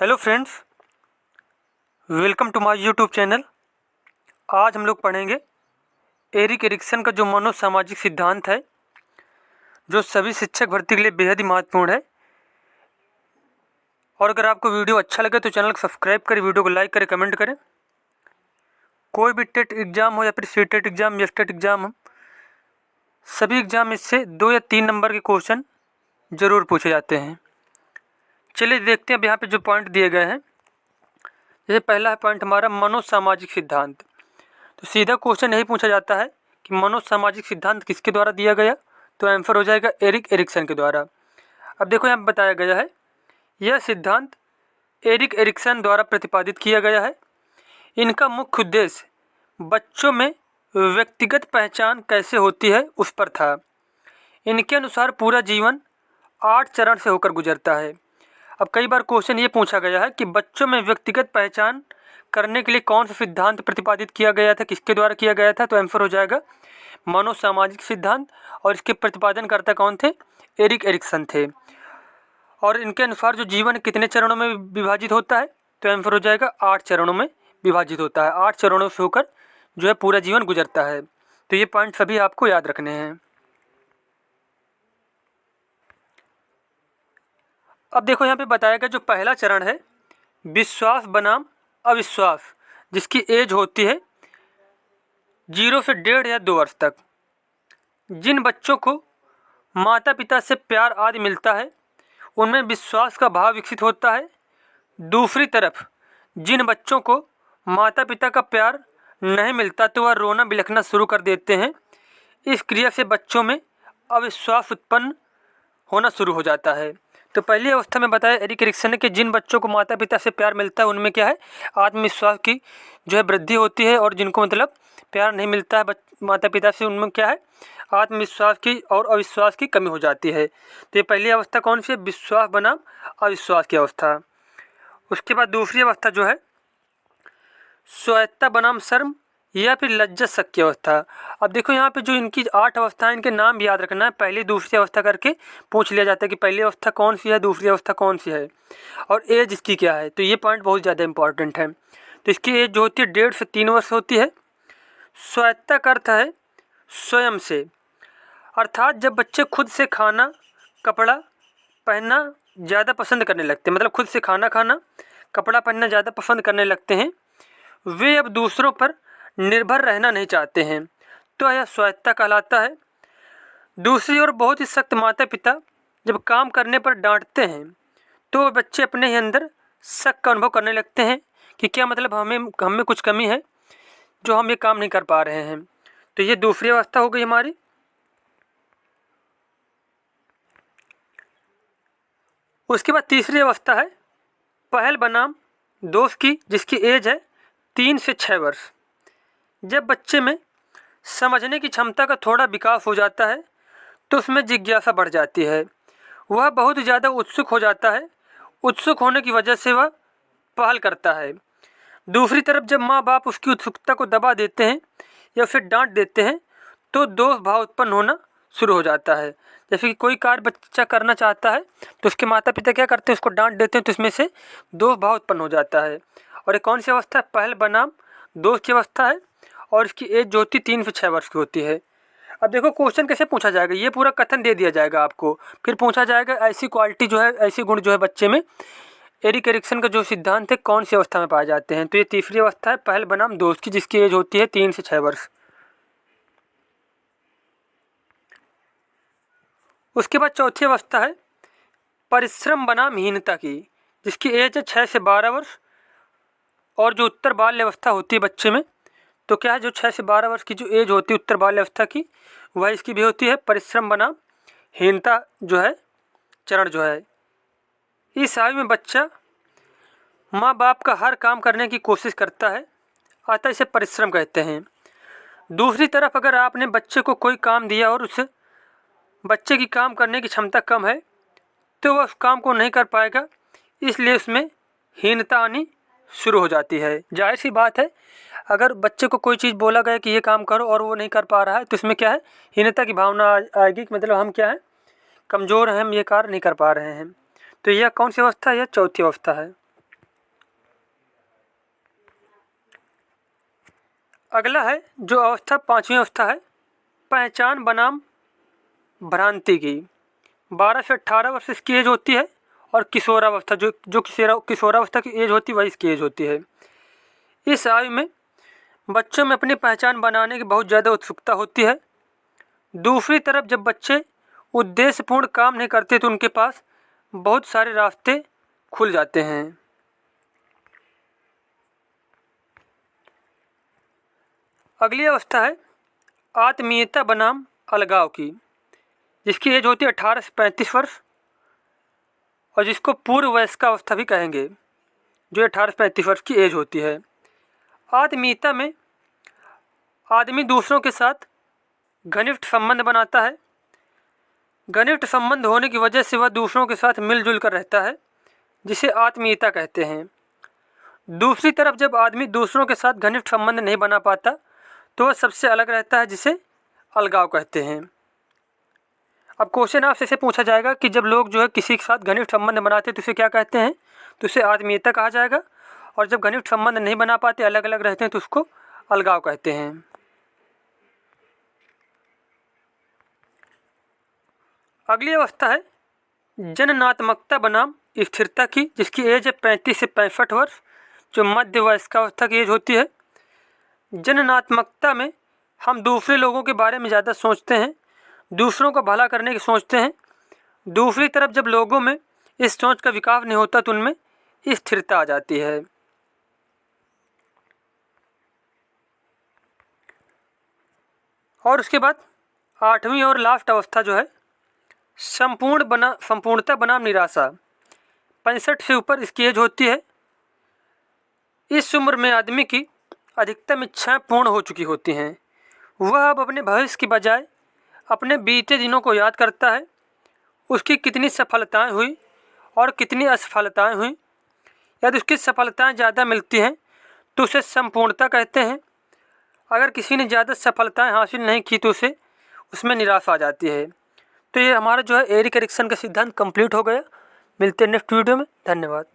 Hello friends, welcome to my YouTube channel. आज हम लोग पढ़ेंगे एरिक एरिक्सन का जो मनोसामाजिक सिद्धांत है, जो सभी शिक्षक भर्ती के लिए बेहद ही महत्वपूर्ण है। और अगर आपको वीडियो अच्छा लगे तो चैनल को सब्सक्राइब करें, वीडियो को लाइक करें, कमेंट करें। कोई भी टेट एग्ज़ाम हो या फिर सी टेट एग्ज़ाम या स्टेट एग्ज़ाम हो, सभी एग्ज़ाम में से 2 या 3 नंबर के क्वेश्चन ज़रूर पूछे जाते हैं। चलिए देखते हैं अब यहाँ पे जो पॉइंट दिए गए हैं। जैसे पहला है पॉइंट हमारा मनोसामाजिक सिद्धांत। तो सीधा क्वेश्चन नहीं पूछा जाता है कि मनोसामाजिक सिद्धांत किसके द्वारा दिया गया, तो आंसर हो जाएगा एरिक एरिक्सन के द्वारा। अब देखो यहाँ बताया गया है, यह सिद्धांत एरिक एरिक्सन द्वारा प्रतिपादित किया गया है। इनका मुख्य उद्देश्य बच्चों में व्यक्तिगत पहचान कैसे होती है उस पर था। इनके अनुसार पूरा जीवन 8 चरण से होकर गुजरता है। अब कई बार क्वेश्चन ये पूछा गया है कि बच्चों में व्यक्तिगत पहचान करने के लिए कौन सा सिद्धांत प्रतिपादित किया गया था, किसके द्वारा किया गया था, तो आंसर हो जाएगा मनोसामाजिक सिद्धांत। और इसके प्रतिपादनकर्ता कौन थे? एरिक एरिक्सन थे। और इनके अनुसार जो जीवन कितने चरणों में विभाजित होता है, तो आंसर हो जाएगा 8 चरणों में विभाजित होता है। 8 चरणों से होकर जो है पूरा जीवन गुजरता है। तो ये पॉइंट सभी आपको याद रखने हैं। अब देखो यहाँ पे बताया गया जो पहला चरण है विश्वास बनाम अविश्वास, जिसकी एज होती है 0 से 1.5 या 2 वर्ष तक। जिन बच्चों को माता पिता से प्यार आदि मिलता है उनमें विश्वास का भाव विकसित होता है। दूसरी तरफ जिन बच्चों को माता पिता का प्यार नहीं मिलता तो वह रोना बिलखना शुरू कर देते हैं। इस क्रिया से बच्चों में अविश्वास उत्पन्न होना शुरू हो जाता है। तो पहली अवस्था में बताया एरिक एरिक्सन ने कि जिन बच्चों को माता पिता से प्यार मिलता है उनमें क्या है, आत्मविश्वास की जो है वृद्धि होती है। और जिनको मतलब प्यार नहीं मिलता है माता पिता से, उनमें क्या है, आत्मविश्वास की और अविश्वास की कमी हो जाती है। तो ये पहली अवस्था कौन सी है? विश्वास बनाम अविश्वास की अवस्था। उसके बाद दूसरी अवस्था जो है स्वायत्ता बनाम शर्म या फिर लज्जत शक की अवस्था। अब देखो यहाँ पे जो इनकी 8 अवस्थाएं, इनके नाम भी याद रखना है। पहली दूसरी अवस्था करके पूछ लिया जाता है कि पहली अवस्था कौन सी है, दूसरी अवस्था कौन सी है और एज इसकी क्या है। तो ये पॉइंट बहुत ज़्यादा इंपॉर्टेंट है। तो इसकी एज जो होती है 1.5 से 3 वर्ष होती है। स्वायत्ता का अर्थ है स्वयं से, अर्थात जब बच्चे खुद से खाना कपड़ा पहनना ज़्यादा पसंद करने लगते हैं, मतलब खुद से खाना खाना कपड़ा पहनना ज़्यादा पसंद करने लगते हैं, वे अब दूसरों पर निर्भर रहना नहीं चाहते हैं, तो यह स्वायत्ता कहलाता है। दूसरी ओर बहुत ही सख्त माता पिता जब काम करने पर डांटते हैं तो बच्चे अपने ही अंदर शक का अनुभव करने लगते हैं कि क्या मतलब हमें कुछ कमी है जो हम ये काम नहीं कर पा रहे हैं। तो ये दूसरी अवस्था हो गई हमारी। उसके बाद तीसरी अवस्था है पहल बनाम दोस्त की, जिसकी एज है 3 से 6 वर्ष। जब बच्चे में समझने की क्षमता का थोड़ा विकास हो जाता है तो उसमें जिज्ञासा बढ़ जाती है, वह बहुत ज़्यादा उत्सुक हो जाता है। उत्सुक होने की वजह से वह पहल करता है। दूसरी तरफ जब माँ बाप उसकी उत्सुकता को दबा देते हैं या फिर डांट देते हैं तो दोष भाव उत्पन्न होना शुरू हो जाता है। जैसे कि कोई कार्य बच्चा करना चाहता है तो उसके माता पिता क्या करते हैं, उसको डांट देते हैं, तो इसमें से दोष भाव उत्पन्न हो जाता है। और ये कौन सी अवस्था है? पहल बनाम दोस्त की अवस्था है। और इसकी एज जो होती है 3 से 6 वर्ष की होती है। अब देखो क्वेश्चन कैसे पूछा जाएगा, ये पूरा कथन दे दिया जाएगा आपको, फिर पूछा जाएगा ऐसी क्वालिटी जो है, ऐसी गुण जो है बच्चे में एरिक एरिक्सन का जो सिद्धांत है कौन सी अवस्था में पाए जाते हैं। तो ये तीसरी अवस्था है पहल बनाम दोस्त की, जिसकी एज होती है 3 से 6 वर्ष। उसके बाद चौथी अवस्था है परिश्रम बनाम हीनता की, जिसकी एज है 6 से 12 वर्ष। और जो उत्तर बाल्य अवस्था होती है बच्चे में, तो क्या है, जो 6 से 12 वर्ष की जो एज होती है उत्तर बाल्य अवस्था की, वह इसकी भी होती है परिश्रम बनाम हीनता जो है चरण जो है। इस आयु में बच्चा माँ बाप का हर काम करने की कोशिश करता है, अतः इसे परिश्रम कहते हैं। दूसरी तरफ अगर आपने बच्चे को कोई काम दिया और उस बच्चे की काम करने की क्षमता कम है तो वह उस काम को नहीं कर पाएगा, इसलिए उसमें हीनता आनी शुरू हो जाती है। जाहिर सी बात है, अगर बच्चे को कोई चीज़ बोला गया कि ये काम करो और वो नहीं कर पा रहा है तो इसमें क्या है, हीनता की भावना आएगी कि मतलब हम क्या है, कमज़ोर हैं, हम ये कार्य नहीं कर पा रहे हैं। तो यह कौन सी अवस्था है? यह चौथी अवस्था है। अगला है जो अवस्था, पाँचवीं अवस्था है पहचान बनाम भ्रांति की। 12 से 18 वर्ष इसकी एज होती है। और किशोरावस्था, जो किशोरावस्था की एज होती है वही इसकी एज होती है। इस आयु में बच्चों में अपनी पहचान बनाने की बहुत ज़्यादा उत्सुकता होती है। दूसरी तरफ जब बच्चे उद्देश्यपूर्ण काम नहीं करते तो उनके पास बहुत सारे रास्ते खुल जाते हैं। अगली अवस्था है आत्मीयता बनाम अलगाव की, जिसकी एज होती है 18 से 35 वर्ष और जिसको पूर्व वयस्कावस्था भी कहेंगे, जो 18 से 35 वर्ष की एज होती है। आत्मीयता में आदमी दूसरों के साथ घनिष्ठ संबंध बनाता है। घनिष्ठ संबंध होने की वजह से वह दूसरों के साथ मिलजुल कर रहता है, जिसे आत्मीयता कहते हैं। दूसरी तरफ जब आदमी दूसरों के साथ घनिष्ठ संबंध नहीं बना पाता तो वह सबसे अलग रहता है, जिसे अलगाव कहते हैं। अब क्वेश्चन आपसे ऐसे पूछा जाएगा कि जब लोग जो है किसी के साथ घनिष्ठ संबंध बनाते हैं तो उसे क्या कहते हैं, तो उसे आत्मीयता कहा जाएगा। और जब घनिष्ठ संबंध नहीं बना पाते, अलग अलग रहते हैं, तो उसको अलगाव कहते हैं। अगली अवस्था है जननात्मकता बनाम स्थिरता की, जिसकी एज है 35 से 65 वर्ष, जो मध्य वयस्कावस्था की एज होती है। जननात्मकता में हम दूसरे लोगों के बारे में ज़्यादा सोचते हैं, दूसरों का भला करने की सोचते हैं। दूसरी तरफ जब लोगों में इस सोच का विकास नहीं होता तो उनमें स्थिरता आ जाती है। और उसके बाद 8वीं और लास्ट अवस्था जो है संपूर्णता बनाम निराशा। 65 से ऊपर इसकी एज होती है। इस उम्र में आदमी की अधिकतम इच्छाएं पूर्ण हो चुकी होती हैं। वह अब अपने भविष्य की बजाय अपने बीते दिनों को याद करता है, उसकी कितनी सफलताएं हुई और कितनी असफलताएं हुई। यदि उसकी सफलताएं ज़्यादा मिलती हैं तो उसे संपूर्णता कहते हैं। अगर किसी ने ज़्यादा सफलताएं हासिल नहीं की तो उसे उसमें निराशा आ जाती है। तो ये हमारा जो है एरिक एरिक्सन का सिद्धांत कंप्लीट हो गया। मिलते हैं नेक्स्ट वीडियो में। धन्यवाद।